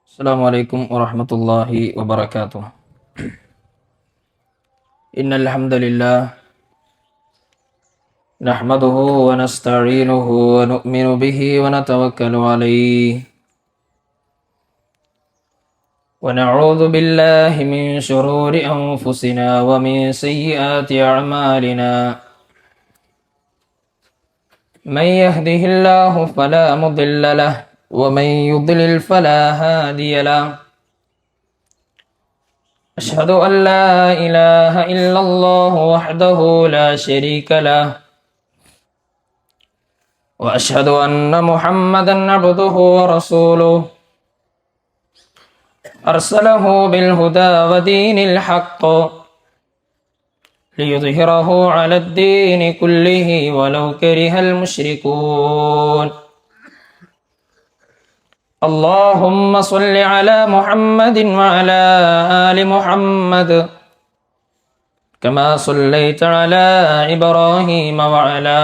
السلام عليكم ورحمة الله وبركاته. إن الحمد لله نحمده ونستعينه ونؤمن به ونتوكل عليه ونعوذ بالله من شرور أنفسنا ومن سيئات أعمالنا. من يهده الله فلا مضل له ومن يضلل فلا هادي له. أشهد أن لا إله إلا الله وحده لا شريك له وأشهد أن محمدا عبده ورسوله أرسله بالهدى ودين الحق ليظهره على الدين كله ولو كره المشركون. اللهم صل على محمد وعلى آل محمد كما صليت على إبراهيم وعلى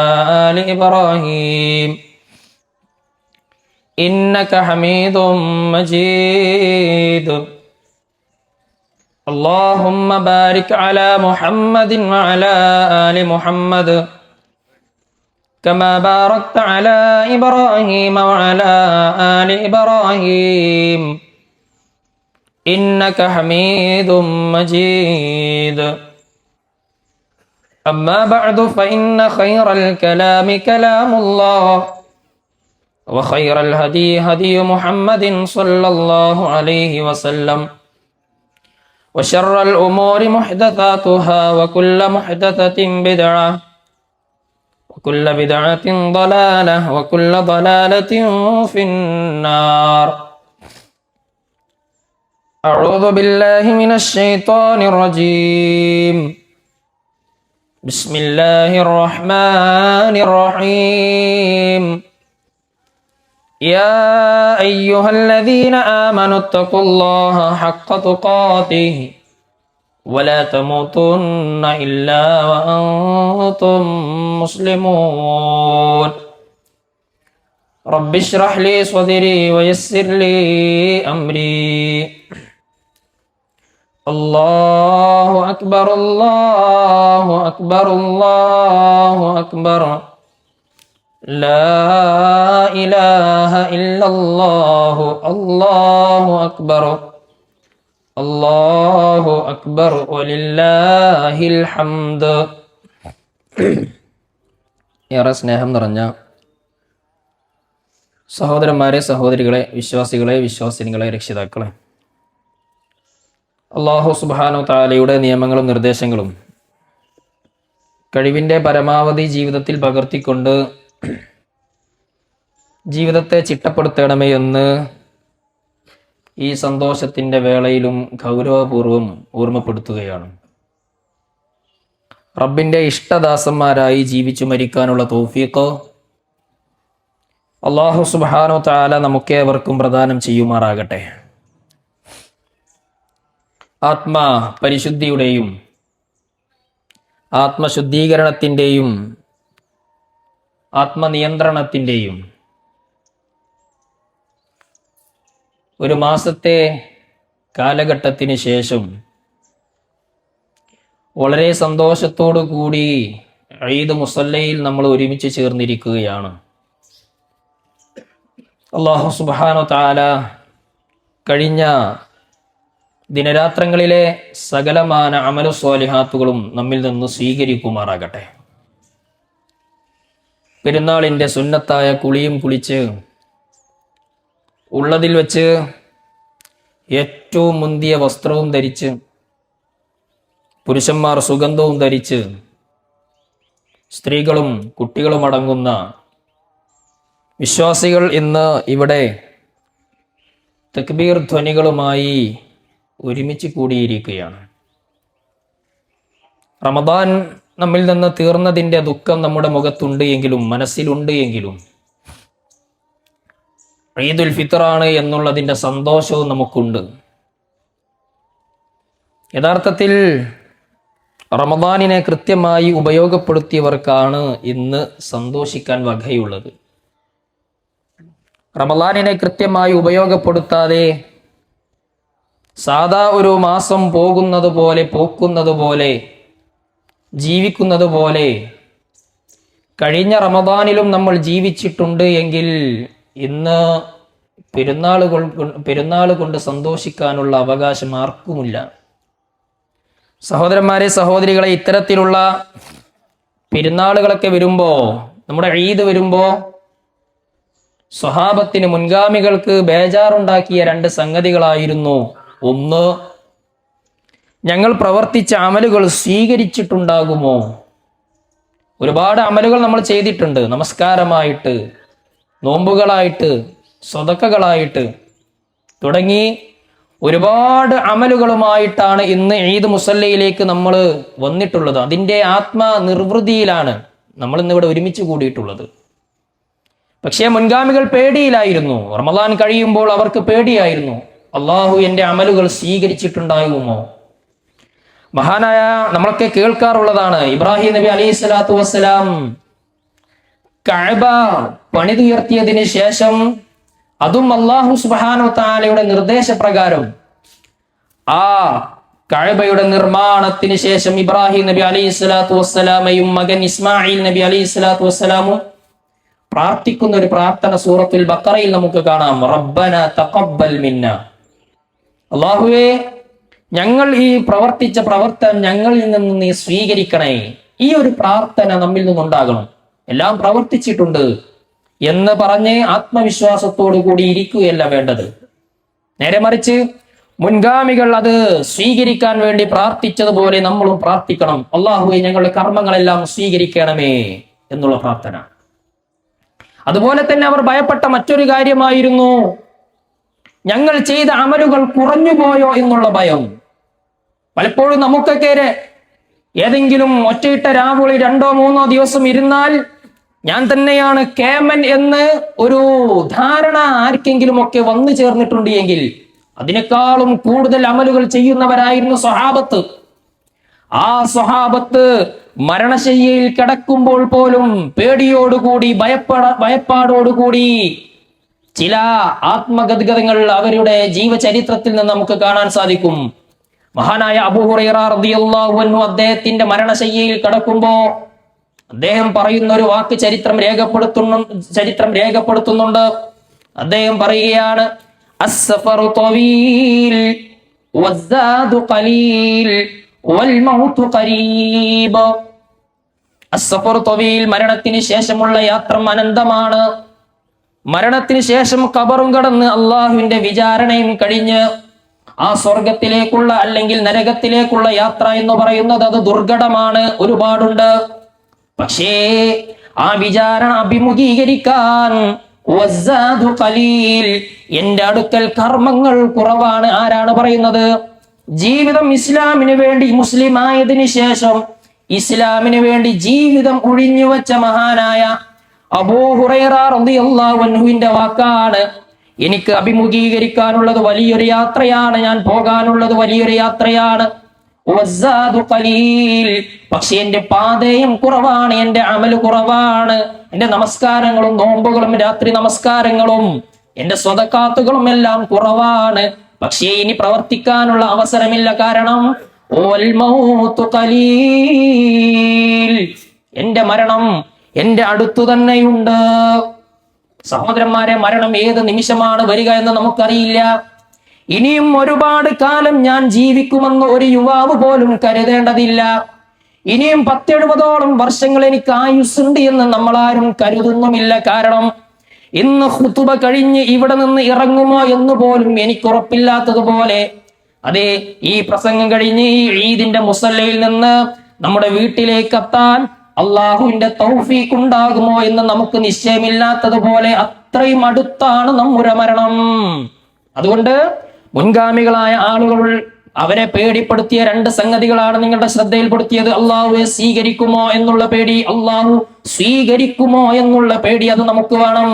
آل إبراهيم إنك حميد مجيد. اللهم بارك على محمد وعلى آل محمد كما باركت على إبراهيم وعلى آل إبراهيم إنك حميد مجيد. أما بعد فإن خير الكلام كلام الله وخير الهدي هدي محمد صلى الله عليه وسلم وشر الأمور محدثاتها وكل محدثة بدعة وكل بدعة ضلالة وكل ضلالة في النار. أعوذ بالله من الشيطان الرجيم. بسم الله الرحمن الرحيم. يا أيها الذين آمنوا اتقوا الله حق تقاته ولا تموتن إلا وأنتم مسلمون. رب اشرح لي صدري ويسر لي أمري. الله أكبر الله أكبر الله أكبر لا إله إلا الله الله أكبر الله أكبر ولله الحمد. ഏറെ സ്നേഹം നിറഞ്ഞ സഹോദരന്മാരെ, സഹോദരികളെ, വിശ്വാസികളെ, വിശ്വാസിനികളെ, രക്ഷിതാക്കളെ, അല്ലാഹു സുബ്ഹാനഹു തആലയുടെ നിയമങ്ങളും നിർദ്ദേശങ്ങളും കഴിവിൻ്റെ പരമാവധി ജീവിതത്തിൽ പകർത്തിക്കൊണ്ട് ജീവിതത്തെ ചിട്ടപ്പെടുത്തണമേ എന്ന് ഈ സന്തോഷത്തിൻ്റെ വേളയിലും ഗൗരവപൂർവം ഓർമ്മപ്പെടുത്തുകയാണ്. റബ്ബിൻ്റെ ഇഷ്ടദാസന്മാരായി ജീവിച്ചു മരിക്കാനുള്ള തൗഫീഖ് അല്ലാഹു സുബ്ഹാനഹു തആല നമുക്കേവർക്കും പ്രദാനം ചെയ്യുമാറാകട്ടെ. ആത്മാ പരിശുദ്ധിയുടെയും ആത്മശുദ്ധീകരണത്തിൻ്റെയും ആത്മനിയന്ത്രണത്തിൻ്റെയും ഒരു മാസത്തെ കാലഘട്ടത്തിന് ശേഷം വളരെ സന്തോഷത്തോടു കൂടി ഈദ് മുസല്ലയിൽ നമ്മൾ ഒരുമിച്ച് ചേർന്നിരിക്കുകയാണ്. അല്ലാഹു സുബ്ഹാനഹു തആല കഴിഞ്ഞ ദിനരാത്രങ്ങളിലെ സകലമാന അമലു സ്വാലിഹാത്തുകളും നമ്മിൽ നിന്ന് സ്വീകരിക്കുമാറാകട്ടെ. പെരുന്നാളിൻ്റെ സുന്നത്തായ കുളിയും കുളിച്ച് ഉള്ളതിൽ വെച്ച് ഏറ്റവും മുന്തിയ വസ്ത്രവും ധരിച്ച് പുരുഷന്മാർ സുഗന്ധവും ധരിച്ച് സ്ത്രീകളും കുട്ടികളും അടങ്ങുന്ന വിശ്വാസികൾ ഇന്ന് ഇവിടെ തക്ബീർ ധ്വനികളുമായി ഒരുമിച്ച് കൂടിയിരിക്കുകയാണ്. റമദാൻ നമ്മിൽ നിന്ന് തീർന്നതിൻ്റെ ദുഃഖം നമ്മുടെ മുഖത്തുണ്ട് എങ്കിലും മനസ്സിലുണ്ട് എങ്കിലും ഈദുൽ ഫിത്റാണ് എന്നുള്ളതിൻ്റെ സന്തോഷവും നമുക്കുണ്ട്. യഥാർത്ഥത്തിൽ റമദാനിനെ കൃത്യമായി ഉപയോഗപ്പെടുത്തിയവർക്കാണ് ഇന്ന് സന്തോഷിക്കാൻ വകയുള്ളത്. റമദാനിനെ കൃത്യമായി ഉപയോഗപ്പെടുത്താതെ സാധാ ഒരു മാസം പോകുന്നത് പോലെ പോക്കുന്നത് പോലെ ജീവിക്കുന്നത് പോലെ കഴിഞ്ഞ റമദാനിലും നമ്മൾ ജീവിച്ചിട്ടുണ്ട് എങ്കിൽ ഇന്ന് പെരുന്നാൾ കൊണ്ട് സന്തോഷിക്കാനുള്ള അവകാശം ആർക്കുമില്ല. സഹോദരന്മാരെ, സഹോദരികളെ, ഇത്തരത്തിലുള്ള പെരുന്നാളുകളൊക്കെ വരുമ്പോ, നമ്മുടെ ഈദ് വരുമ്പോ സ്വഹാബത്തിന്, മുൻഗാമികൾക്ക് ബേജാറുണ്ടാക്കിയ രണ്ട് സംഗതികളായിരുന്നു. ഒന്ന്, ഞങ്ങൾ പ്രവർത്തിച്ച അമലുകൾ സ്വീകരിച്ചിട്ടുണ്ടാകുമോ? ഒരുപാട് അമലുകൾ നമ്മൾ ചെയ്തിട്ടുണ്ട്, നമസ്കാരമായിട്ട്, നോമ്പുകളായിട്ട്, സ്വതക്കകളായിട്ട് തുടങ്ങി ഒരുപാട് അമലുകളുമായിട്ടാണ് ഇന്ന് ഈദ് മുസല്ലയിലേക്ക് നമ്മൾ വന്നിട്ടുള്ളത്. അതിൻ്റെ ആത്മനിർവൃതിയിലാണ് നമ്മൾ ഇന്നിവിടെ ഒരുമിച്ച് കൂടിയിട്ടുള്ളത്. പക്ഷേ മുൻഗാമികൾ പേടിയിലായിരുന്നു. റമദാൻ കഴിയുമ്പോൾ അവർക്ക് പേടിയായിരുന്നു, അള്ളാഹു എൻ്റെ അമലുകൾ സ്വീകരിച്ചിട്ടുണ്ടാകുമോ? മഹാനായ നമ്മളൊക്കെ കേൾക്കാറുള്ളതാണ്, ഇബ്രാഹിം നബി അലൈഹി സ്വലാത്തു വസ്സലാം കഅബ പണിതുയർത്തിയതിന് ശേഷം, അതും അല്ലാഹു സുബ്ഹാനഹു തആലയുടെ നിർദ്ദേശപ്രകാരം, ആ കഅബയുടെ നിർമ്മാണത്തിന് ശേഷം ഇബ്രാഹിം നബി അലൈഹി സ്വലാത്തു വസ്സലാമയും മകൻ ഇസ്മായിൽ നബി അലൈഹി സ്വലാത്തു വസ്സലാമും പ്രാർത്ഥിക്കുന്ന ഒരു പ്രാർത്ഥന സൂറത്തുൽ ബഖറയിൽ നമുക്ക് കാണാം. റബ്ബന തഖബ്ബൽ മിന്ന, അല്ലാഹുവേ ഞങ്ങൾ ഈ പ്രവർത്തിച്ച പ്രവർത്തനം ഞങ്ങളിൽ നിന്ന് നീ സ്വീകരിക്കണേ. ഈ ഒരു പ്രാർത്ഥന നമ്മിൽ നിന്നുണ്ടാകണം. എല്ലാം പ്രവർത്തിച്ചിട്ടുണ്ട് എന്ന് പറഞ്ഞ് ആത്മവിശ്വാസത്തോടു കൂടി ഇരിക്കുകയല്ല വേണ്ടത്. നേരെ മറിച്ച് മുൻഗാമികൾ അത് സ്വീകരിക്കാൻ വേണ്ടി പ്രാർത്ഥിച്ചതുപോലെ നമ്മളും പ്രാർത്ഥിക്കണം. അല്ലാഹുവേ ഞങ്ങളുടെ കർമ്മങ്ങളെല്ലാം സ്വീകരിക്കണമേ എന്നുള്ള പ്രാർത്ഥന. അതുപോലെ തന്നെ അവർ ഭയപ്പെട്ട മറ്റൊരു കാര്യമായിരുന്നു, ഞങ്ങൾ ചെയ്ത അമലുകൾ കുറഞ്ഞുപോയോ എന്നുള്ള ഭയം. പലപ്പോഴും നമുക്കൊക്കെ ഏതെങ്കിലും ഒറ്റയിട്ട രാവുകളിൽ 2-3 ദിവസം ഇരുന്നാൽ ഞാൻ തന്നെയാണ് കേമൻ എന്ന് ഒരു ധാരണ ആർക്കെങ്കിലും ഒക്കെ വന്നു ചേർന്നിട്ടുണ്ട് എങ്കിൽ അതിനേക്കാളും കൂടുതൽ അമലുകൾ ചെയ്യുന്നവരായിരുന്നു സ്വഹാബത്ത്. ആ സ്വഹാബത്ത് മരണശയ്യയിൽ കിടക്കുമ്പോൾ പോലും പേടിയോടുകൂടി, ഭയപ്പാടോടുകൂടി ചില ആത്മഗദ്ഗതങ്ങൾ അവരുടെ ജീവചരിത്രത്തിൽ നിന്ന് നമുക്ക് കാണാൻ സാധിക്കും. മഹാനായ അബൂ ഹുറൈറ റളിയല്ലാഹു അൻഹു അദ്ദേഹത്തിന്റെ മരണശയ്യയിൽ കിടക്കുമ്പോ അദ്ദേഹം പറയുന്ന ഒരു വാക്ക് ചരിത്രം രേഖപ്പെടുത്തുന്നുണ്ട്. അദ്ദേഹം പറയുകയാണ്, അസ്സഫറു തവീൽ വസ്സാദു ഖലീൽ വൽ മൗതു ഖരീബ്. അസ്സഫറു തവീൽ, മരണത്തിന് ശേഷമുള്ള യാത്ര അനന്തമാണ്. മരണത്തിന് ശേഷം ഖബറും കടന്ന് അള്ളാഹുവിന്റെ വിചാരണയും കഴിഞ്ഞ് ആ സ്വർഗത്തിലേക്കുള്ള അല്ലെങ്കിൽ നരകത്തിലേക്കുള്ള യാത്ര എന്ന് പറയുന്നത് അത് ദുർഘടമാണ്, ഒരുപാടുണ്ട്. പക്ഷേ ആ വിചാരണ അഭിമുഖീകരിക്കാൻ വസ്സാദു ഖലീൽ, എന്റെ അടുക്കൽ കർമ്മങ്ങൾ കുറവാണ്. ആരാണ് പറയുന്നത്? ജീവിതം ഇസ്ലാമിന് വേണ്ടി, മുസ്ലിം ആയതിനു ശേഷം ഇസ്ലാമിന് വേണ്ടി ജീവിതം ഒഴിഞ്ഞു വെച്ച മഹാനായ അബൂ ഹുറൈറ റളിയല്ലാഹു അൻഹുവിന്റെ വാക്കാണ്. എനിക്ക് അഭിമുഖീകരിക്കാനുള്ളത് വലിയൊരു യാത്രയാണ്, ഞാൻ പോകാനുള്ളത് വലിയൊരു യാത്രയാണ്. വസ്സാദു ഖലീൽ, പക്ഷെ എന്റെ പാതയും കുറവാണ്, എന്റെ അമല് കുറവാണ്. എന്റെ നമസ്കാരങ്ങളും നോമ്പുകളും രാത്രി നമസ്കാരങ്ങളും എന്റെ സ്വതക്കാത്തുകളും എല്ലാം കുറവാണ്. പക്ഷേ ഇനി പ്രവർത്തിക്കാനുള്ള അവസരമില്ല. കാരണം വൽ മൗതു ഖലീൽ, എന്റെ മരണം എന്റെ അടുത്തു തന്നെയുണ്ട്. സഹോദരന്മാരെ, മരണം ഏത് നിമിഷമാണ് വരിക എന്ന് നമുക്കറിയില്ല. ഇനിയും ഒരുപാട് കാലം ഞാൻ ജീവിക്കുമെന്ന് ഒരു യുവാവ് പോലും കരുതേണ്ടതില്ല. ഇനിയും 10-70 വർഷങ്ങൾ എനിക്ക് ആയുസ്സുണ്ട് എന്ന് നമ്മളാരും കരുതുന്നുമില്ല. കാരണം ഇന്ന് ഖുതുബ കഴിഞ്ഞ് ഇവിടെ നിന്ന് ഇറങ്ങുമോ എന്ന് പോലും എനിക്ക് ഉറപ്പില്ലാത്തതുപോലെ, അതെ, ഈ പ്രസംഗം കഴിഞ്ഞ് ഈ ഈദിന്റെ മുസല്ലയിൽ നിന്ന് നമ്മുടെ വീട്ടിലേക്ക് എത്താൻ അള്ളാഹുവിന്റെ തൗഫീഖ് ഉണ്ടാകുമോ എന്ന് നമുക്ക് നിശ്ചയമില്ലാത്തതുപോലെ അത്രയും അടുത്താണ് നമ്മുടെ മരണം. അതുകൊണ്ട് മുൻഗാമികളായ ആളുകൾ അവരെ പേടിപ്പെടുത്തിയ 2 സംഗതികളാണ് നിങ്ങളുടെ ശ്രദ്ധയിൽപ്പെടുത്തിയത്. അള്ളാഹുവെ സ്വീകരിക്കുമോ എന്നുള്ള പേടി, അള്ളാഹു സ്വീകരിക്കുമോ എന്നുള്ള പേടി, അത് നമുക്ക് വേണം.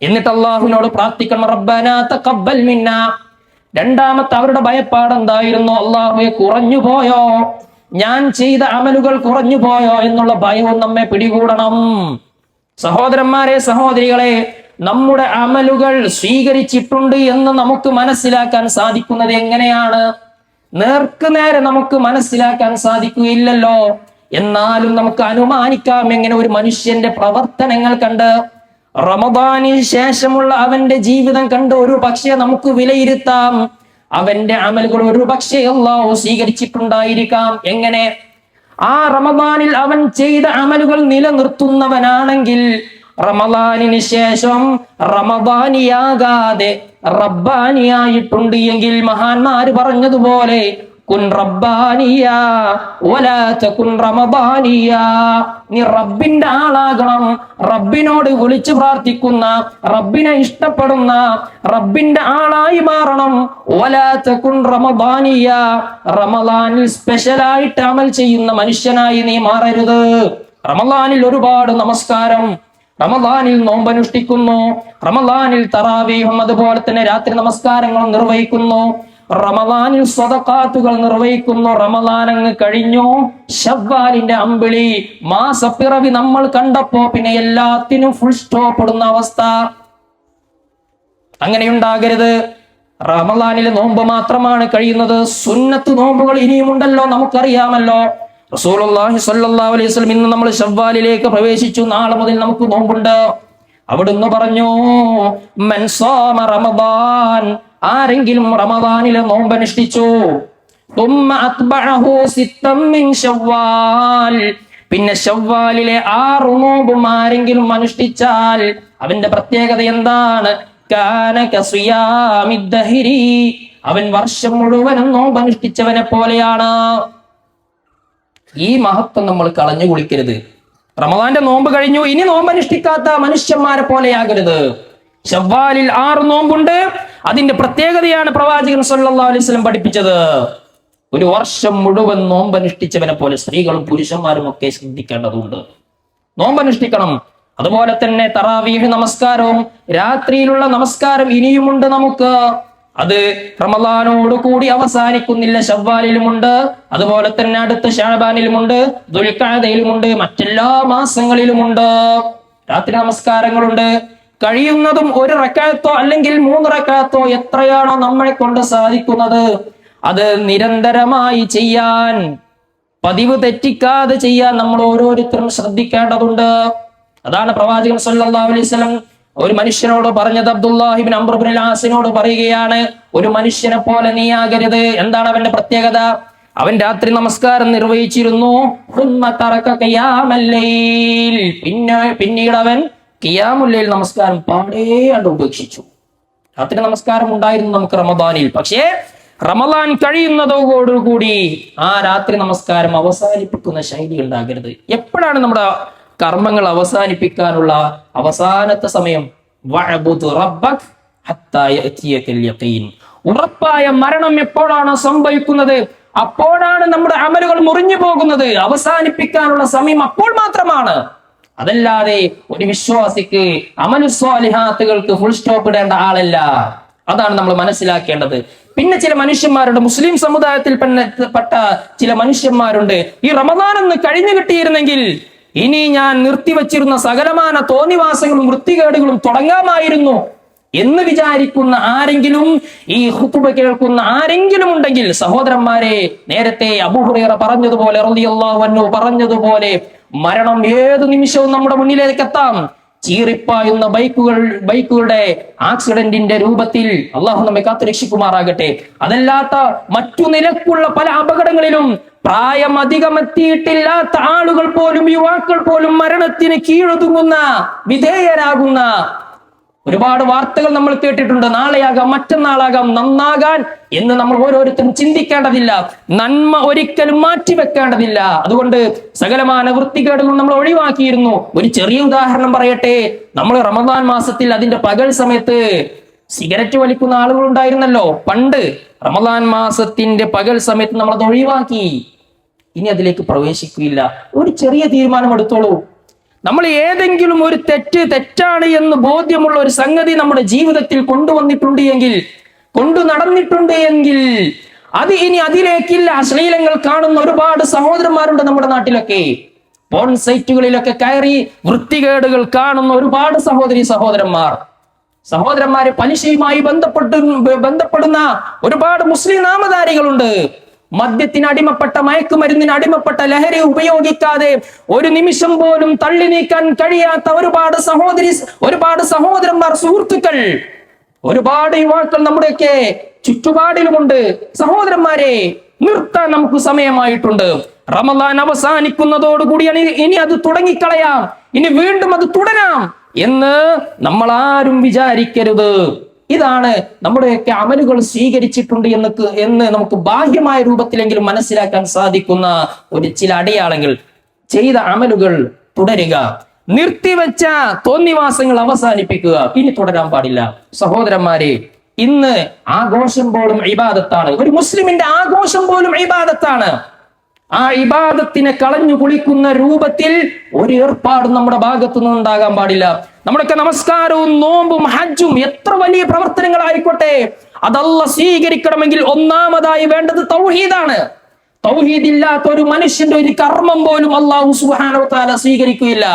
എന്നിട്ട് അള്ളാഹുവിനോട് പ്രാർത്ഥിക്കണം, റബ്ബനാ തഖബ്ബൽ മിന്ന. രണ്ടാമത്തെ അവരുടെ ഭയപ്പാട് എന്തായിരുന്നു? അള്ളാഹുവെ കുറഞ്ഞു പോയോ, ഞാൻ ചെയ്ത അമലുകൾ കുറഞ്ഞു പോയോ എന്നുള്ള ഭയവും നമ്മെ പിടികൂടണം. സഹോദരന്മാരെ, സഹോദരികളെ, നമ്മുടെ അമലുകൾ സ്വീകരിച്ചിട്ടുണ്ട് എന്ന് നമുക്ക് മനസ്സിലാക്കാൻ സാധിക്കുന്നത് എങ്ങനെയാണ്? നേർക്കുനേരെ നമുക്ക് മനസ്സിലാക്കാൻ സാധിക്കുകയില്ലല്ലോ. എന്നാലും നമുക്ക് അനുമാനിക്കാം എങ്ങനെ ഒരു മനുഷ്യന്റെ പ്രവർത്തനങ്ങൾ കണ്ട്, റമദാനിന് ശേഷമുള്ള അവന്റെ ജീവിതം കണ്ട് ഒരു പക്ഷേ നമുക്ക് വിലയിരുത്താം അവന്റെ അമലുകൾ ഒരു പക്ഷേ അല്ലാഹു സ്വീകരിച്ചിട്ടുണ്ടായിരിക്കാം. എങ്ങനെ? ആ റമദാനിൽ അവൻ ചെയ്ത അമലുകൾ നിലനിർത്തുന്നവനാണെങ്കിൽ റമദാനിന് ശേഷം റമദാനിയാകാതെ റബ്ബാനിയായിട്ടുണ്ട് എങ്കിൽ മഹാന്മാര് പറഞ്ഞതുപോലെ കുൻ റബ്ബാനിയ വലാ തകുൻ റമദാനിയ, നീ റബ്ബിന്റെ ആളാകണം, റബ്ബിനോട് വിളിച്ചു പ്രാർത്ഥിക്കുന്ന, റബ്ബിനെ ഇഷ്ടപ്പെടുന്ന റബ്ബിന്റെ ആളായി മാറണം. വലാ തകുൻ റമദാനിയ, റമദാനിൽ സ്പെഷ്യലായിട്ട് അമൽ ചെയ്യുന്ന മനുഷ്യനായി നീ മാറരുത്. റമദാനിൽ ഒരുപാട് നമസ്കാരം, റമദാനിൽ നോമ്പനുഷ്ഠിക്കുന്നു, റമദാനിൽ തറാവീഹും അതുപോലെ തന്നെ രാത്രി നമസ്കാരങ്ങളും നിർവഹിക്കുന്നു, റമദാനിൽ സ്വദഖാത്തുകൾ നിർവഹിക്കുന്നു. റമദാൻ അങ്ങ് കഴിഞ്ഞു, ശവ്വാലിന്റെ അമ്പിളി മാസപ്പിറവി നമ്മൾ കണ്ടപ്പോ പിന്നെ എല്ലാത്തിനും ഫുൾ സ്റ്റോപ്പ് ഇടുന്ന അവസ്ഥ. അങ്ങനെയുണ്ടാകരുത്. റമദാനിലെ നോമ്പ് മാത്രമാണ് കഴിയുന്നത്, സുന്നത്ത് നോമ്പുകൾ ഇനിയുമുണ്ടല്ലോ, നമുക്കറിയാമല്ലോ. റസൂലുള്ളാഹി സ്വല്ലല്ലാഹു അലൈഹി വസല്ലം ഇന്ന് നമ്മൾ ശവ്വാലിലേക്ക് പ്രവേശിച്ചു, നാളെ മുതൽ നമുക്ക് നോമ്പുണ്ട്. അവിടുന്ന് പറഞ്ഞു മൻ സാമ റമദാൻ, ആരെങ്കിലും റമദാനിലെ നോമ്പനുഷ്ഠിച്ചു, തുമ്മ അത്ബഅഹു സിത്തം മിൻ ശവ്വാൽ, പിന്നെ ശവ്വാലിലെ 6 നോമ്പും ആരെങ്കിലും അനുഷ്ഠിച്ചാൽ അവന്റെ പ്രത്യേകത എന്താണ്? കാന കസിയാമിദ് ദഹരി, അവൻ വർഷം മുഴുവനും നോമ്പനുഷ്ഠിച്ചവനെ പോലെയാണ്. ഈ മഹത്വം നമ്മൾ കളഞ്ഞു കുളിക്കരുത്. റമദാന്റെ നോമ്പ് കഴിഞ്ഞു, ഇനി നോമ്പനുഷ്ഠിക്കാത്ത മനുഷ്യന്മാരെ പോലെയാകരുത്. ശവ്വാലിൽ 6 നോമ്പുണ്ട്. അതിന്റെ പ്രത്യേകതയാണ് പ്രവാചകൻ സല്ലല്ലാഹു അലൈഹി വസല്ലം പഠിപ്പിച്ചത്. ഒരു വർഷം മുഴുവൻ നോമ്പനുഷ്ഠിച്ചവനെ പോലെ സ്ത്രീകളും പുരുഷന്മാരും ഒക്കെ ശ്രദ്ധിക്കേണ്ടതുണ്ട്. നോമ്പനുഷ്ഠിക്കണം. അതുപോലെ തന്നെ തറാവീഹ് നമസ്കാരവും രാത്രിയിലുള്ള നമസ്കാരം ഇനിയുമുണ്ട് നമുക്ക്. അത് റമദാനോട് കൂടി അവസാനിക്കുന്നില്ല, ശവ്വാലിലുമുണ്ട്, അതുപോലെ തന്നെ അടുത്ത ശഅബാനിലുമുണ്ട്, ദുൽഖഅദയിലുമുണ്ട്, മറ്റെല്ലാ മാസങ്ങളിലുമുണ്ട്. രാത്രി നമസ്കാരങ്ങളുണ്ട്. കഴിയുന്നതും 1 റക്അത്തോ അല്ലെങ്കിൽ 3 റക്അത്തോ എത്രയാണോ നമ്മളെ കൊണ്ട് സാധിക്കുന്നത് അത് നിരന്തരമായി ചെയ്യാൻ, പതിവ് തെറ്റിക്കാതെ ചെയ്യാൻ നമ്മൾ ഓരോരുത്തരും ശ്രദ്ധിക്കേണ്ടതുണ്ട്. അതാണ് പ്രവാചകൻ സല്ലല്ലാഹു അലൈഹി വസല്ലം ഒരു മനുഷ്യനോട് പറഞ്ഞത്. അബ്ദുല്ലാഹി ഇബ്നു അംർ ഇബ്നുൽ ആസിനോട് പറയുകയാണ്, ഒരു മനുഷ്യനെ പോലെ നീ ആകരുത്. എന്താണ് അവന്റെ പ്രത്യേകത? അവൻ രാത്രി നമസ്കാരം നിർവഹിച്ചിരുന്നു, പിന്നീട് അവൻ ഖിയാമുൽ ലൈൽ നമസ്കാരം പാടേ കണ്ട് ഉപേക്ഷിച്ചു. രാത്രി നമസ്കാരം ഉണ്ടായിരുന്നു നമുക്ക് റമദാനിൽ, പക്ഷേ റമദാൻ കഴിയുന്നതോടുകൂടി ആ രാത്രി നമസ്കാരം അവസാനിപ്പിക്കുന്ന ശൈലി ഉണ്ടാകരുത്. എപ്പോഴാണ് നമ്മുടെ കർമ്മങ്ങൾ അവസാനിപ്പിക്കാനുള്ള അവസാനത്തെ സമയം? വഅബ്ദു റബ്ബക് ഹത്താ യഅതിയകൽ യഖീൻ. ഉറപ്പായ മരണം എപ്പോഴാണ് സംഭവിക്കുന്നത് അപ്പോഴാണ് നമ്മുടെ അമലുകൾ മുറിഞ്ഞു പോകുന്നത്. അവസാനിപ്പിക്കാനുള്ള സമയം അപ്പോൾ മാത്രമാണ്. അതല്ലാതെ ഒരു വിശ്വാസിക്ക് അമലു സ്വാലിഹാത്തുകൾക്ക് ഫുൾ സ്റ്റോപ്പ് ഇടേണ്ട ആളല്ല. അതാണ് നമ്മൾ മനസ്സിലാക്കേണ്ടത്. പിന്നെ ചില മനുഷ്യന്മാരുണ്ട്, മുസ്ലിം സമുദായത്തിൽ പെട്ട ചില മനുഷ്യന്മാരുണ്ട്, ഈ റമദാൻ ഒന്ന് കഴിഞ്ഞു കിട്ടിയിരുന്നെങ്കിൽ ഇനി ഞാൻ നിർത്തിവച്ചിരുന്ന സകലമാന തോന്നിവാസങ്ങളും വൃത്തികേടുകളും തുടങ്ങാമായിരുന്നു എന്ന് വിചാരിക്കുന്ന ആരെങ്കിലും, ഈ ഖുതുബ കേൾക്കുന്ന ആരെങ്കിലും ഉണ്ടെങ്കിൽ, സഹോദരന്മാരെ, നേരത്തെ അബൂ ഹുറൈറ പറഞ്ഞതുപോലെ റളിയല്ലാഹു അൻഹു പറഞ്ഞതുപോലെ മരണം ഏത് നിമിഷവും നമ്മുടെ മുന്നിലേക്ക് എത്താം. ചീറിപ്പായുന്ന ബൈക്കുകളുടെ ആക്സിഡന്റിന്റെ രൂപത്തിൽ അള്ളാഹു നമ്മെ കാത്തുരക്ഷിക്കുമാറാകട്ടെ. അതല്ലാത്ത മറ്റു നിലക്കുള്ള പല അപകടങ്ങളിലും പ്രായം അധികമെത്തിയിട്ടില്ലാത്ത ആളുകൾ പോലും, യുവാക്കൾ പോലും മരണത്തിന് കീഴൊതുങ്ങുന്ന, വിധേയരാകുന്ന ഒരുപാട് വാർത്തകൾ നമ്മൾ കേട്ടിട്ടുണ്ട്. നാളെയാകാം, മറ്റന്നാളാകാം, നന്നാകാൻ എന്ന് നമ്മൾ ഓരോരുത്തരും ചിന്തിക്കേണ്ടതില്ല. നന്മ ഒരിക്കലും മാറ്റിവെക്കേണ്ടതില്ല. അതുകൊണ്ട് സകലമാന വൃത്തികേടുകൾ നമ്മൾ ഒഴിവാക്കിയിരുന്നു. ഒരു ചെറിയ ഉദാഹരണം പറയട്ടെ. നമ്മൾ റമദാൻ മാസത്തിൽ അതിന്റെ പകൽ സമയത്ത് സിഗരറ്റ് വലിക്കുന്ന ആളുകൾ ഉണ്ടായിരുന്നല്ലോ പണ്ട്. റമദാൻ മാസത്തിന്റെ പകൽ സമയത്ത് നമ്മൾ അത് ഒഴിവാക്കി. ഇനി അതിലേക്ക് പ്രവേശിക്കുകയില്ല. ഒരു ചെറിയ തീരുമാനം എടുത്തോളൂ. നമ്മൾ ഏതെങ്കിലും ഒരു തെറ്റാണ് എന്ന് ബോധ്യമുള്ള ഒരു സംഗതി നമ്മുടെ ജീവിതത്തിൽ കൊണ്ടുവന്നിട്ടുണ്ട് എങ്കിൽ, കൊണ്ടു നടന്നിട്ടുണ്ട് എങ്കിൽ, അത് ഇനി അതിലേക്കില്ല. അശ്ലീലങ്ങൾ കാണുന്ന ഒരുപാട് സഹോദരന്മാരുണ്ട് നമ്മുടെ നാട്ടിലൊക്കെ. പോൺ സൈറ്റുകളിലൊക്കെ കയറി വൃത്തികേടുകൾ കാണുന്ന ഒരുപാട് സഹോദരന്മാരെ പലിശയുമായി ബന്ധപ്പെടുന്ന ഒരുപാട് മുസ്ലിം നാമധാരികളുണ്ട്. മദ്യത്തിന് അടിമപ്പെട്ട, മയക്കുമരുന്നിന് അടിമപ്പെട്ട, ലഹരി ഉപയോഗിക്കാതെ ഒരു നിമിഷം പോലും തള്ളി നീക്കാൻ കഴിയാത്ത ഒരുപാട് സഹോദരന്മാർ, സുഹൃത്തുക്കൾ, ഒരുപാട് യുവാക്കൾ നമ്മുടെയൊക്കെ ചുറ്റുപാടിലുമുണ്ട്. സഹോദരന്മാരെ, നിർത്താൻ നമുക്ക് സമയമായിട്ടുണ്ട്. റമദാൻ അവസാനിക്കുന്നതോടുകൂടി ഇനി അത് തുടങ്ങിക്കളയാം, ഇനി വീണ്ടും അത് തുടരാം എന്ന് നമ്മൾ ആരും വിചാരിക്കരുത്. ഇതാണ് നമ്മുടെയൊക്കെ അമലുകൾ സ്വീകരിച്ചിട്ടുണ്ട് എന്ന് നമുക്ക് ബാഹ്യമായ രൂപത്തിലെങ്കിലും മനസ്സിലാക്കാൻ സാധിക്കുന്ന ചില അടയാളങ്ങൾ. ചെയ്ത അമലുകൾ തുടരുക, നിർത്തിവെച്ച തോന്നിവാസങ്ങൾ അവസാനിപ്പിക്കുക, ഇനി തുടരാൻ പാടില്ല. സഹോദരന്മാരെ, ഇന്ന് ആഘോഷം പോലും ഇബാദത്താണ്. ഒരു മുസ്ലിമിന്റെ ആഘോഷം പോലും ഇബാദത്താണ്. ആ ഇബാദത്തിനെ കളഞ്ഞു കുളിക്കുന്ന രൂപത്തിൽ ഒരു ഏർപ്പാടും നമ്മുടെ ഭാഗത്തു നിന്ന് ഉണ്ടാകാൻ പാടില്ല. നമ്മുടെയൊക്കെ നമസ്കാരവും നോമ്പും ഹജ്ജും എത്ര വലിയ പ്രവർത്തനങ്ങളായിക്കോട്ടെ, അത് അല്ലാഹ് സ്വീകരിക്കണമെങ്കിൽ ഒന്നാമതായി വേണ്ടത് തൗഹീദാണ്. തൗഹീദ് ഇല്ലാത്ത ഒരു മനുഷ്യന്റെ ഒരു കർമ്മം പോലും അല്ലാഹു സുബ്ഹാനഹു വ തആല സ്വീകരിക്കുകയില്ല.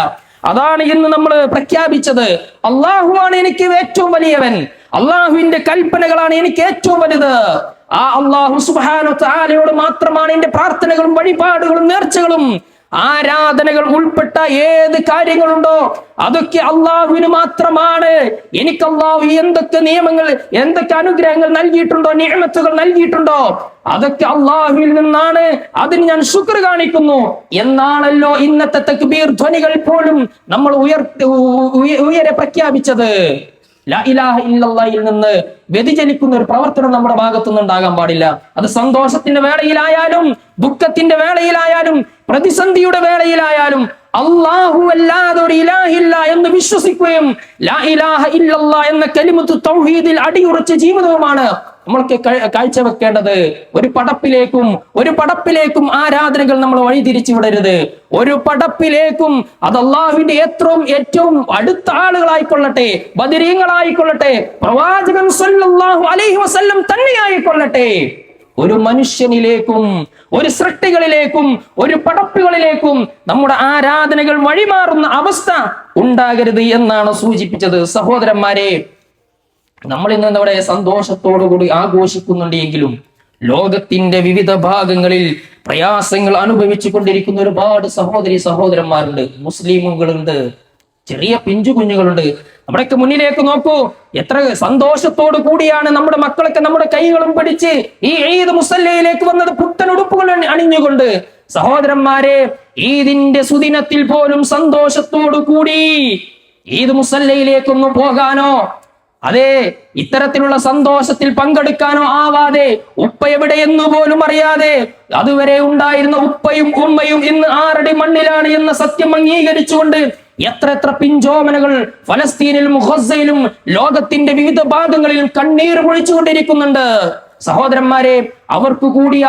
അതാണ് ഇന്ന് നമ്മൾ പ്രഖ്യാപിച്ചത്. അല്ലാഹുവാണ് എനിക്ക് ഏറ്റവും വലിയവൻ, അള്ളാഹുവിന്റെ കൽപ്പനകളാണ് എനിക്ക് ഏറ്റവും വലുത്. ആ അല്ലാഹു സുബ്ഹാനഹു വ തആലയോട് മാത്രമാണ് എന്റെ പ്രാർത്ഥനകളും വഴിപാടുകളും നേർച്ചകളും ആരാധനകൾ ഉൾപ്പെട്ട ഏത് കാര്യങ്ങളുണ്ടോ അതൊക്കെ അള്ളാഹുവിന് മാത്രമാണ്. എനിക്ക് അള്ളാഹു എന്തൊക്കെ നിയമങ്ങൾ, എന്തൊക്കെ അനുഗ്രഹങ്ങൾ നൽകിയിട്ടുണ്ടോ, നിഅമത്തുകൾ നൽകിയിട്ടുണ്ടോ, അതൊക്കെ അള്ളാഹുവിൽ നിന്നാണ്. അതിന് ഞാൻ ശുക്ർ കാണിക്കുന്നു എന്നാണല്ലോ ഇന്നത്തെ തക്ബീർ ധ്വനികൾ പോലും നമ്മൾ ഉയരെ പ്രഖ്യാപിച്ചത്. ലാ ഇലാഹ ഇല്ലല്ലാഹിൽ നിന്ന് വ്യതിചലിക്കുന്ന ഒരു പ്രവർത്തനം നമ്മുടെ ഭാഗത്തുനിന്ന് ഉണ്ടാകാൻ പാടില്ല. അത് സന്തോഷത്തിന്റെ വേളയിലായാലും ദുഃഖത്തിന്റെ വേളയിലായാലും പ്രതിസന്ധിയുടെ വേളയിലായാലും അല്ലാഹു അല്ലാതെ ഒരു ഇലാഹില്ല എന്ന് വിശ്വസിക്കുകയും ലാ ഇലാഹ ഇല്ലല്ലാഹ് എന്ന കലിമത്ത് തൗഹീദിൽ അടിയുറച്ച ജീവിതവുമാണ് നമ്മൾക്ക് കാഴ്ചവെക്കേണ്ടത്. ഒരു പടപ്പിലേക്കും ആരാധനകൾ നമ്മൾ വഴിതിരിച്ചു വിടരുത്. ഒരു പടപ്പിലേക്കും അത് അള്ളാഹുവിന്റെ ഏറ്റവും അടുത്ത ആളുകളായിക്കൊള്ളട്ടെ, ബദരീങ്ങളായിക്കൊള്ളട്ടെ, പ്രവാചകൻ സല്ലല്ലാഹു അലൈഹി വസല്ലം തന്നെയായിക്കൊള്ളട്ടെ, ഒരു മനുഷ്യനിലേക്കും ഒരു സൃഷ്ടികളിലേക്കും ഒരു പടപ്പുകളിലേക്കും നമ്മുടെ ആരാധനകൾ വഴിമാറുന്ന അവസ്ഥ ഉണ്ടാകരുത് എന്നാണ് സൂചിപ്പിച്ചത്. സഹോദരന്മാരെ, നമ്മൾ ഇന്ന് ഇവിടെ സന്തോഷത്തോടുകൂടി ആഘോഷിക്കുന്നുണ്ട് എങ്കിലും ലോകത്തിന്റെ വിവിധ ഭാഗങ്ങളിൽ പ്രയാസങ്ങൾ അനുഭവിച്ചു കൊണ്ടിരിക്കുന്ന ഒരുപാട് സഹോദരന്മാരുണ്ട്, മുസ്ലിമുകളുണ്ട്, ചെറിയ പിഞ്ചു കുഞ്ഞുങ്ങളുണ്ട്. നമ്മുടെയൊക്കെ മുന്നിലേക്ക് നോക്കൂ, എത്ര സന്തോഷത്തോടു കൂടിയാണ് നമ്മുടെ മക്കളൊക്കെ നമ്മുടെ കൈകളും പിടിച്ച് ഈ ഈദ് മുസല്ലയിലേക്ക് വന്നത്, പുത്തൻ ഉടുപ്പുകൾ അണിഞ്ഞുകൊണ്ട്. സഹോദരന്മാരെ, ഈദിന്റെ സുദിനത്തിൽ പോലും സന്തോഷത്തോടു കൂടി ഈദ് മുസല്ലയിലേക്കൊന്നും പോകാനോ അതെ ഇത്തരത്തിലുള്ള സന്തോഷത്തിൽ പങ്കെടുക്കാനോ ആവാതെ, ഉപ്പ എവിടെയെന്നു പോലും അറിയാതെ അതുവരെ ഉണ്ടായിരുന്ന ഉപ്പയും ഉമ്മയും ഇന്ന് ആറടി മണ്ണിലാണ് എന്ന സത്യം അംഗീകരിച്ചുകൊണ്ട് എത്ര പിഞ്ചോമനകൾ ഫലസ്തീനിലും ഗസയിലും ലോകത്തിന്റെ വിവിധ ഭാഗങ്ങളിലും കണ്ണീർ പൊഴിച്ചുകൊണ്ടിരിക്കുന്നുണ്ട്. സഹോദരന്മാരെ, അവരോട് കൂടി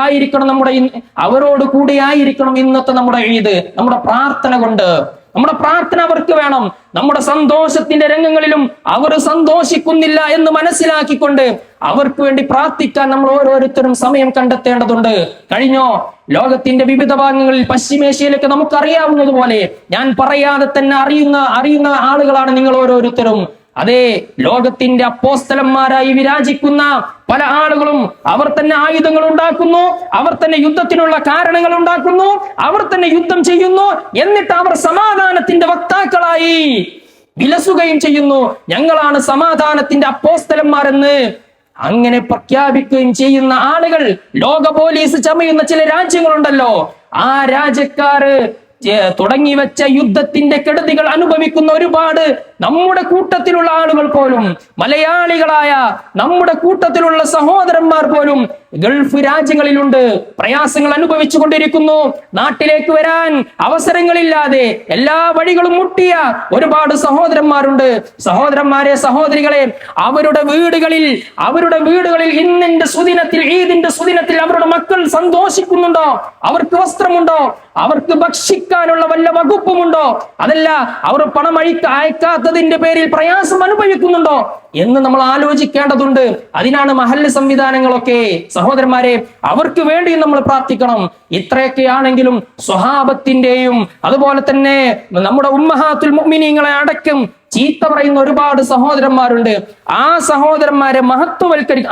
ആയിരിക്കണം ഇന്നത്തെ നമ്മുടെ ഈദ്. നമ്മുടെ പ്രാർത്ഥന കൊണ്ട്, നമ്മുടെ പ്രാർത്ഥന അവർക്ക് വേണം. നമ്മുടെ സന്തോഷത്തിന്റെ രംഗങ്ങളിലും അവർ സന്തോഷിക്കുന്നില്ല എന്ന് മനസ്സിലാക്കിക്കൊണ്ട് അവർക്ക് വേണ്ടി പ്രാർത്ഥിക്കാൻ നമ്മൾ ഓരോരുത്തരും സമയം കണ്ടെത്തേണ്ടതുണ്ട്. കഴിഞ്ഞോ ലോകത്തിന്റെ വിവിധ ഭാഗങ്ങളിൽ, പശ്ചിമേഷ്യയിലൊക്കെ നമുക്ക് അറിയാവുന്നതുപോലെ, ഞാൻ പറയാതെ തന്നെ അറിയുന്ന ആളുകളാണ് നിങ്ങൾ ഓരോരുത്തരും. അതെ, ലോകത്തിന്റെ അപ്പോസ്തലന്മാരായി വിരാജിക്കുന്ന പല ആളുകളും അവർ തന്നെ ആയുധങ്ങൾ ഉണ്ടാക്കുന്നു, അവർ തന്നെ യുദ്ധത്തിനുള്ള കാരണങ്ങൾ ഉണ്ടാക്കുന്നു, അവർ തന്നെ യുദ്ധം ചെയ്യുന്നു. എന്നിട്ട് അവർ സമാധാനത്തിന്റെ വക്താക്കളായി വിലസുകയും ചെയ്യുന്നു. ഞങ്ങളാണ് സമാധാനത്തിന്റെ അപ്പോസ്തലന്മാരെന്ന് അങ്ങനെ പ്രഖ്യാപിക്കുകയും ചെയ്യുന്ന ആളുകൾ, ലോക പോലീസ് ചമയുന്ന ചില രാജ്യങ്ങളുണ്ടല്ലോ, ആ രാജ്യക്കാര് തുടങ്ങി വെച്ച യുദ്ധത്തിന്റെ കെടുതികൾ അനുഭവിക്കുന്ന ഒരുപാട് നമ്മുടെ കൂട്ടത്തിലുള്ള ആളുകൾ പോലും, മലയാളികളായ നമ്മുടെ കൂട്ടത്തിലുള്ള സഹോദരന്മാർ പോലും ഗൾഫ് രാജ്യങ്ങളിലുണ്ട്, പ്രയാസങ്ങൾ അനുഭവിച്ചു കൊണ്ടിരിക്കുന്നു. നാട്ടിലേക്ക് വരാൻ അവസരങ്ങളില്ലാതെ എല്ലാ വഴികളും മുട്ടിയ ഒരുപാട് സഹോദരന്മാരുണ്ട്. സഹോദരന്മാരെ, സഹോദരികളെ, അവരുടെ വീടുകളിൽ ഇന്നിന്റെ സുദിനത്തിൽ, ഈദിന്റെ സുദിനത്തിൽ അവരുടെ മക്കൾ സന്തോഷിക്കുന്നുണ്ടോ? അവർക്ക് വസ്ത്രമുണ്ടോ? അവർക്ക് ഭക്ഷിക്കാനുള്ള വല്ല വകുപ്പുമുണ്ടോ? അതല്ല, അവർ പണം അയക്കാത്ത കൊടുക്കാത്തതിന്റെ പേരിൽ പ്രയാസം അനുഭവിക്കുന്നുണ്ടോ എന്ന് നമ്മൾ ആലോചിക്കേണ്ടതുണ്ട്. അതിനാണ് മഹല്ല് സംവിധാനങ്ങളൊക്കെ. സഹോദരന്മാരെ, അവർക്ക് വേണ്ടി നമ്മൾ പ്രാർത്ഥിക്കണം. ഇത്രയൊക്കെയാണെങ്കിലും സ്വഹാബത്തിന്റെയും അതുപോലെ തന്നെ നമ്മുടെ ഉമ്മഹാത്തുൽ മുഅ്മിനീങ്ങളെ അടക്കം ചീത്ത പറയുന്ന ഒരുപാട് സഹോദരന്മാരുണ്ട്. ആ സഹോദരന്മാരെ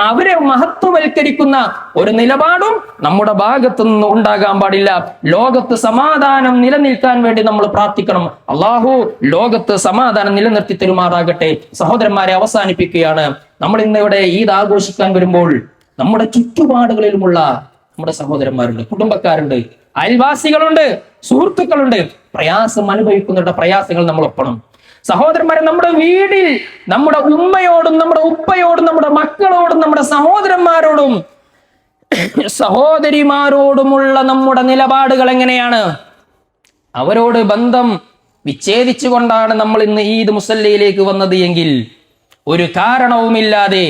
അവരെ മഹത്വവൽക്കരിക്കുന്ന ഒരു നിലപാടും നമ്മുടെ ഭാഗത്തു നിന്ന് ഉണ്ടാകാൻ പാടില്ല. ലോകത്ത് സമാധാനം നിലനിൽക്കാൻ വേണ്ടി നമ്മൾ പ്രാർത്ഥിക്കണം. അള്ളാഹു ലോകത്ത് സമാധാനം നിലനിർത്തി തരുമാറാകട്ടെ. സഹോദരന്മാരെ, അവസാനിപ്പിക്കുകയാണ്. നമ്മൾ ഇന്ന് ഇവിടെ ഈദ് ആഘോഷിക്കാൻ വരുമ്പോൾ നമ്മുടെ ചുറ്റുപാടുകളിലുമുള്ള നമ്മുടെ സഹോദരന്മാരുണ്ട്, കുടുംബക്കാരുണ്ട്, അയൽവാസികളുണ്ട്, സുഹൃത്തുക്കളുണ്ട്. പ്രയാസം അനുഭവിക്കുന്നവരുടെ പ്രയാസങ്ങൾ നമ്മൾ ഒപ്പണം. സഹോദരന്മാരെ, നമ്മുടെ വീട്ടിൽ നമ്മുടെ ഉമ്മയോടും നമ്മുടെ ഉപ്പയോടും നമ്മുടെ മക്കളോടും നമ്മുടെ സഹോദരന്മാരോടും സഹോദരിമാരോടുമുള്ള നമ്മുടെ നിലപാടുകൾ എങ്ങനെയാണ്? അവരോട് ബന്ധം വിച്ഛേദിച്ചുകൊണ്ടാണ് നമ്മൾ ഇന്ന് ഈദ് മുസല്ലയിലേക്ക് വന്നത് എങ്കിൽ ഒരു കാരണവുമില്ലാതെ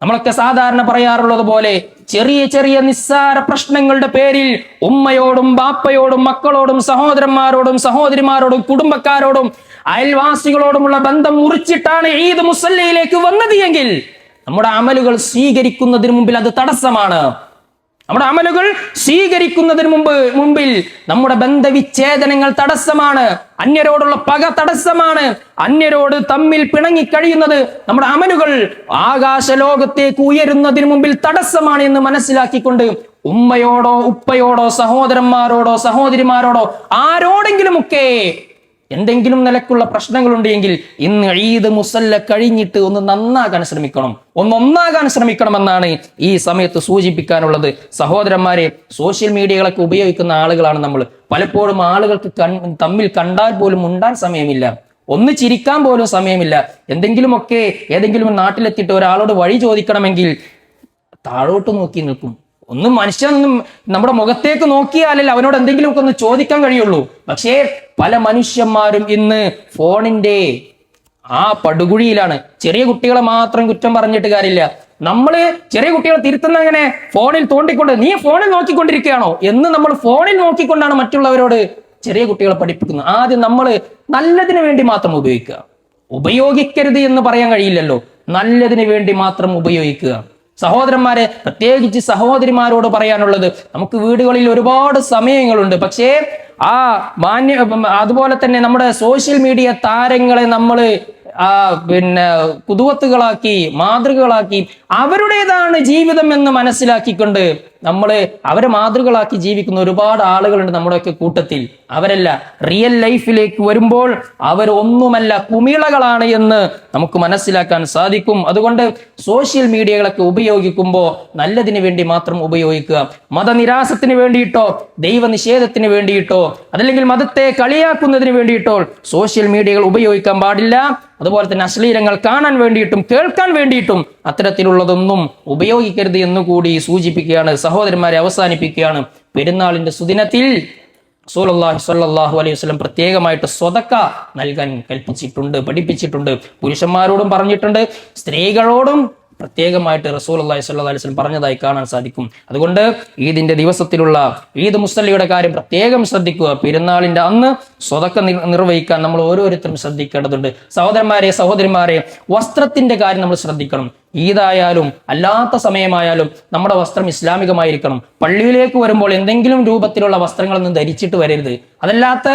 നമ്മളൊക്കെ സാധാരണ പറയാറുള്ളത് പോലെ ചെറിയ ചെറിയ നിസ്സാര പ്രശ്നങ്ങളുടെ പേരിൽ ഉമ്മയോടും ബാപ്പയോടും മക്കളോടും സഹോദരന്മാരോടും സഹോദരിമാരോടും കുടുംബക്കാരോടും അയൽവാസികളോടുമുള്ള ബന്ധം മുറിച്ചിട്ടാണ് ഈദ് മുസല്ലയിലേക്ക് വന്നത് എങ്കിൽ നമ്മുടെ അമലുകൾ സ്വീകരിക്കുന്നതിന് മുമ്പിൽ അത് തടസ്സമാണ്. നമ്മുടെ അമലുകൾ സ്വീകരിക്കുന്നതിന് മുമ്പിൽ നമ്മുടെ ബന്ധവിച്ഛേദനങ്ങൾ തടസ്സമാണ്. അന്യരോടുള്ള പക തടസ്സമാണ്. അന്യരോട് തമ്മിൽ പിണങ്ങിക്കഴിയുന്നത് നമ്മുടെ അമലുകൾ ആകാശ ലോകത്തേക്ക് ഉയരുന്നതിന് മുമ്പിൽ തടസ്സമാണ് എന്ന് മനസ്സിലാക്കിക്കൊണ്ട് ഉമ്മയോടോ ഉപ്പയോടോ സഹോദരന്മാരോടോ സഹോദരിമാരോടോ ആരോടെങ്കിലുമൊക്കെ എന്തെങ്കിലും നിലക്കുള്ള പ്രശ്നങ്ങളുണ്ടെങ്കിൽ ഇന്ന് ഈദ് മുസല്ല കഴിഞ്ഞിട്ട് ഒന്ന് നന്നാകാൻ ശ്രമിക്കണം, ഒന്നാകാൻ ശ്രമിക്കണമെന്നാണ് ഈ സമയത്ത് സൂചിപ്പിക്കാനുള്ളത്. സഹോദരന്മാരെ, സോഷ്യൽ മീഡിയകളൊക്കെ ഉപയോഗിക്കുന്ന ആളുകളാണ് നമ്മൾ. പലപ്പോഴും ആളുകൾക്ക് തമ്മിൽ കണ്ടാൽ പോലും ഉണ്ടാൻ സമയമില്ല, ഒന്ന് ചിരിക്കാൻ പോലും സമയമില്ല. എന്തെങ്കിലുമൊക്കെ ഏതെങ്കിലും നാട്ടിലെത്തിയിട്ട് ഒരാളോട് വഴി ചോദിക്കണമെങ്കിൽ താഴോട്ട് നോക്കി നിൽക്കും. മനുഷ്യനൊന്നും നമ്മുടെ മുഖത്തേക്ക് നോക്കിയാലല്ല അവനോട് എന്തെങ്കിലുമൊക്കെ ഒന്ന് ചോദിക്കാൻ കഴിയുള്ളൂ. പക്ഷേ പല മനുഷ്യന്മാരും ഇന്ന് ഫോണിന്റെ ആ പടുകുഴിയിലാണ്. ചെറിയ കുട്ടികളെ മാത്രം കുറ്റം പറഞ്ഞിട്ട് കാര്യമില്ല. നമ്മള് ചെറിയ കുട്ടികളെ തിരുത്തുന്ന അങ്ങനെ ഫോണിൽ തോണ്ടിക്കൊണ്ട് നീ ഫോണിൽ നോക്കിക്കൊണ്ടിരിക്കുകയാണോ എന്ന് നമ്മൾ ഫോണിൽ നോക്കിക്കൊണ്ടാണ് മറ്റുള്ളവരോട് ചെറിയ കുട്ടികളെ പഠിപ്പിക്കുന്നത്. ആദ്യം നമ്മൾ നല്ലതിന് വേണ്ടി മാത്രം ഉപയോഗിക്കുക. ഉപയോഗിക്കരുത് എന്ന് പറയാൻ കഴിയില്ലല്ലോ. നല്ലതിന് വേണ്ടി മാത്രം ഉപയോഗിക്കുക. സഹോദരന്മാരെ, പ്രത്യേകിച്ച് സഹോദരിമാരോട് പറയാനുള്ളത്, നമുക്ക് വീടുകളിൽ ഒരുപാട് സമയങ്ങളുണ്ട്. പക്ഷേ അതുപോലെ തന്നെ നമ്മുടെ സോഷ്യൽ മീഡിയ താരങ്ങളെ നമ്മൾ കുതുവത്തുകളാക്കി മാതൃകകളാക്കി അവരുടേതാണ് ജീവിതം എന്ന് മനസ്സിലാക്കിക്കൊണ്ട് അവരെ മാതൃകകളാക്കി ജീവിക്കുന്ന ഒരുപാട് ആളുകളുണ്ട് നമ്മുടെയൊക്കെ കൂട്ടത്തിൽ. അവരല്ല റിയൽ ലൈഫിലേക്ക് വരുമ്പോൾ അവരൊന്നുമല്ല, കുമിളകളാണ് എന്ന് നമുക്ക് മനസ്സിലാക്കാൻ സാധിക്കും. അതുകൊണ്ട് സോഷ്യൽ മീഡിയകളൊക്കെ ഉപയോഗിക്കുമ്പോൾ നല്ലതിന് വേണ്ടി മാത്രം ഉപയോഗിക്കുക. മതനിരാസത്തിന് വേണ്ടിയിട്ടോ ദൈവനിഷേധത്തിന് വേണ്ടിയിട്ടോ അതല്ലെങ്കിൽ മതത്തെ കളിയാക്കുന്നതിന് വേണ്ടിയിട്ടോ സോഷ്യൽ മീഡിയകൾ ഉപയോഗിക്കാൻ പാടില്ല. അതുപോലെ തന്നെ അശ്ലീലങ്ങൾ കാണാൻ വേണ്ടിയിട്ടും കേൾക്കാൻ വേണ്ടിയിട്ടും അത്തരത്തിലുള്ളതൊന്നും ഉപയോഗിക്കരുത് എന്നുകൂടി സൂചിപ്പിക്കുകയാണ്. സഹോദരന്മാരെ, അവസാനിപ്പിക്കുകയാണ്. പെരുന്നാളിന്റെ സുദിനത്തിൽ റസൂലുള്ളാഹി സ്വല്ലല്ലാഹു അലൈഹി വസല്ലം പ്രത്യേകമായിട്ട് സ്വതക്ക നൽകാൻ കൽപ്പിച്ചിട്ടുണ്ട്, പഠിപ്പിച്ചിട്ടുണ്ട്. പുരുഷന്മാരോടും പറഞ്ഞിട്ടുണ്ട്, സ്ത്രീകളോടും പ്രത്യേകമായിട്ട് റസൂലുള്ളാഹി സ്വല്ലല്ലാഹു അലൈഹി വസല്ലം പറഞ്ഞതായി കാണാൻ സാധിക്കും. അതുകൊണ്ട് ഈദിന്റെ ദിവസത്തിലുള്ള ഈദ് മുസല്ലയുടെ കാര്യം പ്രത്യേകം ശ്രദ്ധിക്കുക. പെരുന്നാളിന്റെ അന്ന് സ്വതക്ക നിർവഹിക്കാൻ നമ്മൾ ഓരോരുത്തരും ശ്രദ്ധിക്കേണ്ടതുണ്ട്. സഹോദരന്മാരെ, സഹോദരിമാരെ, വസ്ത്രത്തിന്റെ കാര്യം നമ്മൾ ശ്രദ്ധിക്കണം. ഈദായാലും അല്ലാത്ത സമയമായാലും നമ്മുടെ വസ്ത്രം ഇസ്ലാമികമായിരിക്കണം. പള്ളിയിലേക്ക് വരുമ്പോൾ എന്തെങ്കിലും രൂപത്തിലുള്ള വസ്ത്രങ്ങളൊന്നും ധരിച്ചിട്ട് വരരുത്. അതല്ലാത്ത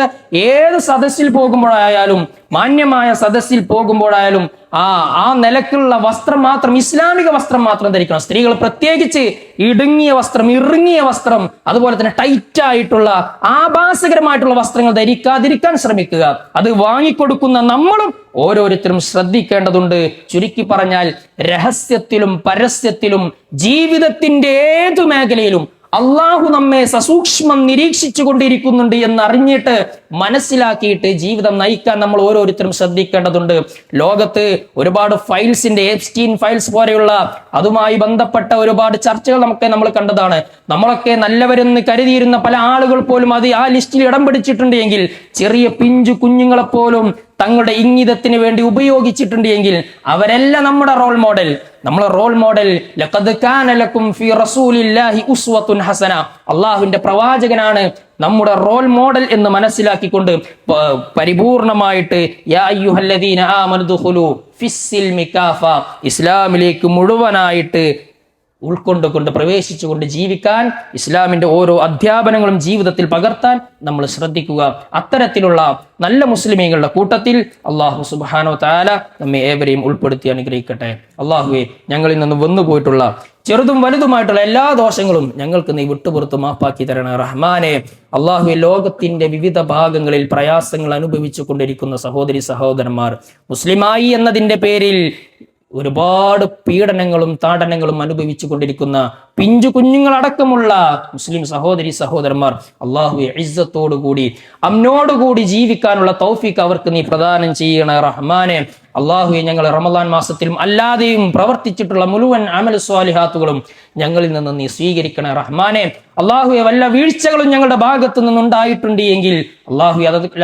ഏത് സദസ്സിൽ പോകുമ്പോഴായാലും മാന്യമായ സദസ്സിൽ പോകുമ്പോഴായാലും ആ നിലക്കുള്ള വസ്ത്രം മാത്രം, ഇസ്ലാമിക വസ്ത്രം മാത്രം ധരിക്കണം. സ്ത്രീകൾ പ്രത്യേകിച്ച് ഇടുങ്ങിയ വസ്ത്രം, ഇറുങ്ങിയ വസ്ത്രം, അതുപോലെ തന്നെ ടൈറ്റ് ആയിട്ടുള്ള ആഭാസകരമായിട്ടുള്ള വസ്ത്രങ്ങൾ ധരിക്കാതിരിക്കാൻ ശ്രമിക്കുക. അത് വാങ്ങിക്കൊടുക്കുന്ന നമ്മളും ഓരോരുത്തരും ശ്രദ്ധിക്കേണ്ടതുണ്ട്. ചുരുക്കി പറഞ്ഞാൽ രഹസ്യത്തിലും പരസ്യത്തിലും ജീവിതത്തിന്റെ ഏതു മേഖലയിലും അള്ളാഹു നമ്മെ സസൂക്ഷ്മം നിരീക്ഷിച്ചു കൊണ്ടിരിക്കുന്നുണ്ട് എന്നറിഞ്ഞിട്ട് മനസ്സിലാക്കിയിട്ട് ജീവിതം നയിക്കാൻ നമ്മൾ ഓരോരുത്തരും ശ്രദ്ധിക്കേണ്ടതുണ്ട്. ലോകത്ത് ഒരുപാട് ഫയൽസിന്റെ എപ്സ്റ്റീൻ ഫയൽസ് പോലെയുള്ള അതുമായി ബന്ധപ്പെട്ട ഒരുപാട് ചർച്ചകൾ നമ്മൾ കണ്ടതാണ്. നമ്മളൊക്കെ നല്ലവരെന്ന് കരുതിയിരുന്ന പല ആളുകൾ പോലും ആ ലിസ്റ്റിൽ ഇടം പിടിച്ചിട്ടുണ്ട് എങ്കിൽ ചെറിയ പിഞ്ചു കുഞ്ഞുങ്ങളെപ്പോലും തങ്ങളുടെ ഇംഗിതത്തിന് വേണ്ടി ഉപയോഗിച്ചിട്ടുണ്ട് എങ്കിൽ അവരെല്ലാം നമ്മുടെ റോൾ മോഡൽ. നമ്മളെ റോൾ മോഡൽ ലഖദ് കാന ലക്കും ഫീ റസൂലില്ലാഹി ഉസ്വത്തുൻ ഹസന, അള്ളാഹുവിന്റെ പ്രവാചകനാണ് നമ്മുടെ റോൾ മോഡൽ എന്ന് മനസ്സിലാക്കിക്കൊണ്ട് പരിപൂർണമായിട്ട് യാ അയ്യുഹല്ലദീന ആമനു ദുഖുലു ഫിസ്സിൽമി കാഫ, ഇസ്ലാമിലേക്ക് മുഴുവനായിട്ട് ഉൾക്കൊണ്ടുകൊണ്ട് പ്രവേശിച്ചുകൊണ്ട് ജീവിക്കാൻ, ഇസ്ലാമിന്റെ ഓരോ അധ്യാപനങ്ങളും ജീവിതത്തിൽ പകർത്താൻ നമ്മൾ ശ്രദ്ധിക്കുക. അത്തരത്തിലുള്ള നല്ല മുസ്ലിമീങ്ങളുടെ കൂട്ടത്തിൽ അള്ളാഹു സുബ്ഹാനഹു വ തആല നമ്മെ ഏവരെയും ഉൾപ്പെടുത്തി അനുഗ്രഹിക്കട്ടെ. അള്ളാഹുവെ, ഞങ്ങളിൽ നിന്ന് വന്നുപോയിട്ടുള്ള ചെറുതും വലുതുമായിട്ടുള്ള എല്ലാ ദോഷങ്ങളും ഞങ്ങൾക്ക് നീ വിട്ടുപുറത്ത് മാപ്പാക്കി തരണേ റഹ്മാനെ. അള്ളാഹുവെ, ലോകത്തിന്റെ വിവിധ ഭാഗങ്ങളിൽ പ്രയാസങ്ങൾ അനുഭവിച്ചു കൊണ്ടിരിക്കുന്ന സഹോദരി സഹോദരന്മാർ, മുസ്ലിമായി എന്നതിന്റെ പേരിൽ ഒരുപാട് പീഡനങ്ങളും താടനങ്ങളും അനുഭവിച്ചു കൊണ്ടിരിക്കുന്ന പിഞ്ചു കുഞ്ഞുങ്ങളടക്കമുള്ള മുസ്ലിം സഹോദരി സഹോദരന്മാർ, അള്ളാഹുവെ, ഇസ്സത്തോടുകൂടി അമ്നോടുകൂടി ജീവിക്കാനുള്ള തൗഫീഖ് അവർക്ക് നീ പ്രദാനം ചെയ്യണേ റഹ്മാനെ. അള്ളാഹുവെ, ഞങ്ങൾ റമദാൻ മാസത്തിലും അല്ലാതെയും പ്രവർത്തിച്ചിട്ടുള്ള മുഴുവൻ അമൽ സ്വാലിഹാത്തുകളും ഞങ്ങളിൽ നിന്ന് നീ സ്വീകരിക്കണേ റഹ്മാനെ. അള്ളാഹുവെ, വല്ല വീഴ്ചകളും ഞങ്ങളുടെ ഭാഗത്തു നിന്നുണ്ടായിട്ടുണ്ട് എങ്കിൽ അള്ളാഹു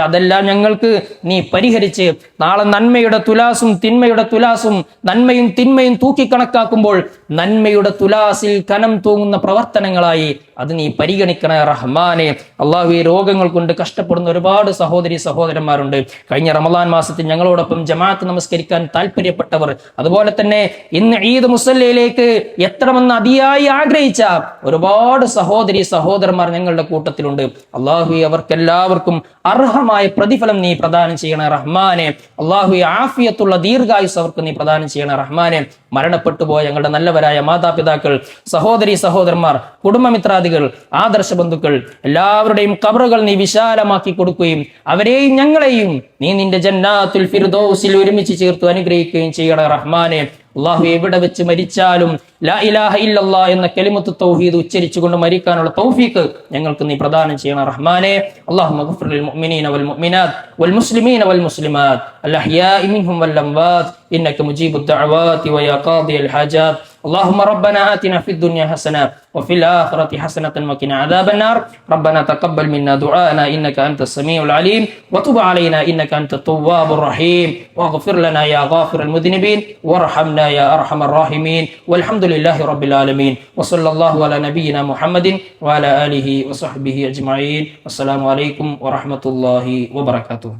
അതെല്ലാം ഞങ്ങൾക്ക് നീ പരിഹരിച്ച് നാളെ നന്മയുടെ തുലാസും തിന്മയുടെ തുലാസും നന്മയും തിന്മയും തൂക്കിക്കണക്കാക്കുമ്പോൾ നന്മയുടെ തുലാസിൽ കനം തൂങ്ങുന്ന പ്രവർത്തനങ്ങളായി അത് നീ പരിഗണിക്കണേ റഹ്മാനെ. അള്ളാഹുവെ, രോഗങ്ങൾ കൊണ്ട് കഷ്ടപ്പെടുന്ന ഒരുപാട് സഹോദരി സഹോദരന്മാരുണ്ട്. കഴിഞ്ഞ റമദാൻ മാസത്തിൽ ഞങ്ങളോടൊപ്പം ജമാഅത്ത് നമസ്കരിക്കാൻ താല്പര്യപ്പെട്ടവർ, അതുപോലെ തന്നെ ഇന്ന് ഈദ് മുസല്ലയിലേക്ക് എത്തണമെന്ന് അതിയായി ആഗ്രഹിച്ച ഒരുപാട് സഹോദരി സഹോദരന്മാർ ഞങ്ങളുടെ കൂട്ടത്തിലുണ്ട്. അള്ളാഹുവെ, അവർക്കെല്ലാവർക്കും അർഹമായ പ്രതിഫലം നീ പ്രദാനം ചെയ്യണേ റഹ്മാനെ. അള്ളാഹുവെ, ആഫിയത്തുള്ള ദീർഘായുസ് അവർക്ക് നീ പ്രദാനം ചെയ്യണേ റഹ്മാനെ. മരണപ്പെട്ടു പോയ ഞങ്ങളുടെ നല്ലവരായ മാതാപിതാക്കൾ, സഹോദരി സഹോദരന്മാർ, കുടുംബമിത്രാദികൾ, ആദർശ ബന്ധുക്കൾ എല്ലാവരുടെയും ഖബറുകൾ നീ വിശാലമാക്കി കൊടുക്കുകയും അവരെയും ഞങ്ങളെയും നീ നിന്റെ ജന്നാത്തുൽ ഫിർദൗസിൽ ഒരുമിച്ച് ചേർത്ത് അനുഗ്രഹിക്കുകയും ചെയ്യണേ റഹ്മാനെ. അള്ളാഹു, എവിടെ വെച്ച് മരിച്ചാലും ലാ ഇലാഹ ഇല്ലല്ലാഹ് എന്ന കലിമത്ത് തൗഹീദ് ഉച്ചരിച്ചുകൊണ്ട് മരിക്കാനുള്ള തൗഫീഖ് ഞങ്ങൾക്ക് നീ പ്രദാനം ചെയ്യണം റഹ്മാനെ. അല്ലാഹുമ്മ ഗഫിർ ലിൽ മുഅ്മിനീന വൽ മുഅ്മിനാത്ത് വൽ മുസ്ലിമീന വൽ മുസ്ലിമാത്ത് അൽ അഹ്യാഇ മിൻഹും വൽ അംവാത് ഇന്നക മുജീബുദ് ദഅവാതി വയാ ഖാദിയൽ ഹാജാത്ത്. اللهم ربنا آتنا في الدنيا حسنة وفي الآخرة حسنة وقنا عذاب النار. ربنا تقبل منا دعاءنا إنك أنت السميع العليم وتب علينا إنك أنت التواب الرحيم واغفر لنا يا غافر المذنبين وارحمنا يا أرحم الراحمين والحمد لله رب العالمين وصلى الله على نبينا محمد وعلى آله وصحبه أجمعين. السلام عليكم ورحمة الله وبركاته.